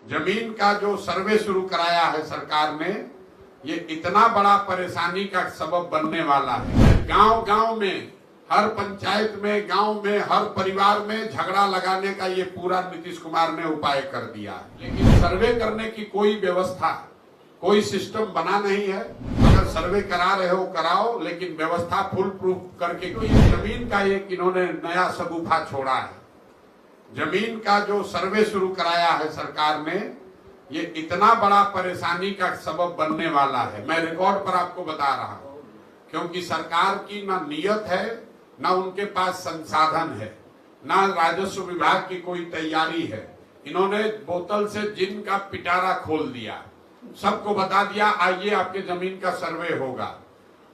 जमीन का जो सर्वे शुरू कराया है सरकार ने, ये इतना बड़ा परेशानी का सबब बनने वाला है। गांव गांव में, हर पंचायत में, गांव में, हर परिवार में झगड़ा लगाने का ये पूरा नीतीश कुमार ने उपाय कर दिया है। लेकिन सर्वे करने की कोई व्यवस्था, कोई सिस्टम बना नहीं है। अगर सर्वे करा रहे हो कराओ, लेकिन व्यवस्था फुल प्रूफ करके। तो ये जमीन का एक इन्होंने नया शगुफा छोड़ा है। जमीन का जो सर्वे शुरू कराया है सरकार ने, ये इतना बड़ा परेशानी का सबब बनने वाला है। मैं रिकॉर्ड पर आपको बता रहा हूं, क्योंकि सरकार की ना नियत है, ना उनके पास संसाधन है, ना राजस्व विभाग की कोई तैयारी है। इन्होंने बोतल से जिन का पिटारा खोल दिया, सबको बता दिया आइए आपके जमीन का सर्वे होगा।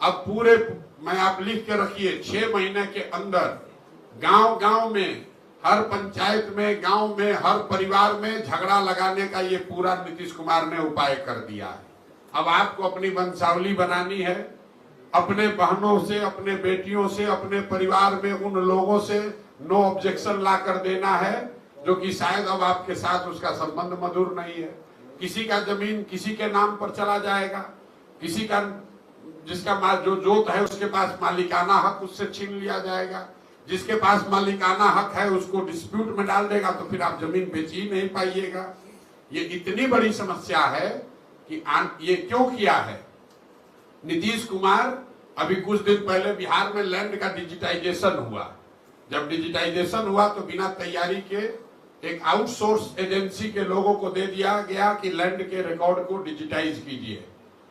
अब पूरे, मैं आप लिख के रखिए, 6 महीने के अंदर गांव गांव में, हर पंचायत में, गांव में, हर परिवार में झगड़ा लगाने का ये पूरा नीतीश कुमार ने उपाय कर दिया है। अब आपको अपनी वंशावली बनानी है, अपने बहनों से, अपने बेटियों से, अपने परिवार में उन लोगों से नो ऑब्जेक्शन ला कर देना है जो कि शायद अब आपके साथ उसका संबंध मधुर नहीं है। किसी का जमीन किसी के नाम पर चला जाएगा, किसी का जिसका जो जोत है उसके पास मालिकाना हक उससे छीन लिया जाएगा, जिसके पास मालिकाना हक है उसको डिस्प्यूट में डाल देगा, तो फिर आप जमीन बेच ही नहीं पाइएगा। ये इतनी बड़ी समस्या है कि ये क्यों किया है नीतीश कुमार। अभी कुछ दिन पहले बिहार में लैंड का डिजिटाइजेशन हुआ। जब डिजिटाइजेशन हुआ तो बिना तैयारी के एक आउटसोर्स एजेंसी के लोगों को दे दिया गया कि लैंड के रिकॉर्ड को डिजिटाइज कीजिए,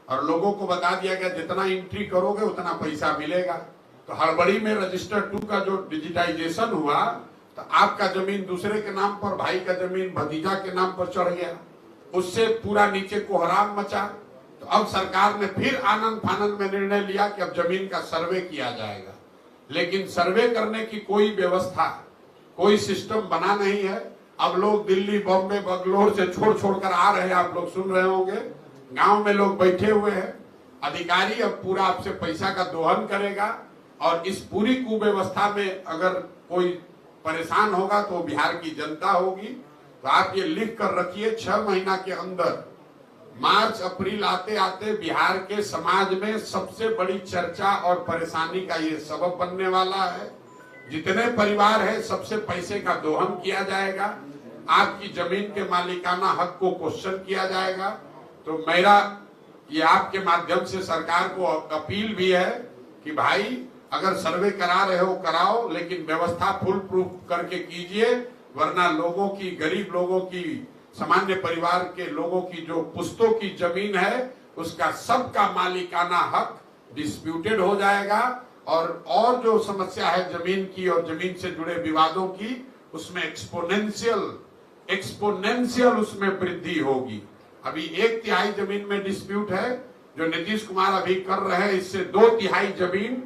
और लोगों को बता दिया गया जितना एंट्री करोगे उतना पैसा मिलेगा। तो हड़बड़ी में रजिस्टर 2 का जो डिजिटाइजेशन हुआ, तो आपका जमीन दूसरे के नाम पर, भाई का जमीन भतीजा के नाम पर चढ़ गया, उससे पूरा नीचे कोहराम मचा। तो अब सरकार ने फिर आनंद फानंद में निर्णय लिया कि अब जमीन का सर्वे किया जाएगा। लेकिन सर्वे करने की कोई व्यवस्था, कोई सिस्टम बना नहीं है। अब लोग दिल्ली, बॉम्बे, बंगलोर से छोड़ कर आ रहे हैं, आप लोग सुन रहे होंगे। गांव में लोग बैठे हुए हैं, अधिकारी अब पूरा आपसे पैसा का दोहन करेगा, और इस पूरी कुव्यवस्था में अगर कोई परेशान होगा तो बिहार की जनता होगी। तो आप ये लिख कर रखिए, 6 महीना के अंदर, मार्च अप्रैल आते आते बिहार के समाज में सबसे बड़ी चर्चा और परेशानी का ये सबब बनने वाला है। जितने परिवार है सबसे पैसे का दोहन किया जाएगा, आपकी जमीन के मालिकाना हक को क्वेश्चन किया जाएगा। तो मेरा ये आपके माध्यम से सरकार को अपील भी है कि भाई अगर सर्वे करा रहे हो कराओ, लेकिन व्यवस्था फुल प्रूफ करके कीजिए, वरना लोगों की, गरीब लोगों की, सामान्य परिवार के लोगों की जो पुश्तों की जमीन है उसका सबका मालिकाना हक डिस्प्यूटेड हो जाएगा, और जो समस्या है जमीन की और जमीन से जुड़े विवादों की, उसमें एक्सपोनेंशियल उसमें वृद्धि होगी। अभी 1/3 जमीन में डिस्प्यूट है, जो नीतीश कुमार अभी कर रहे हैं, इससे 2/3 जमीन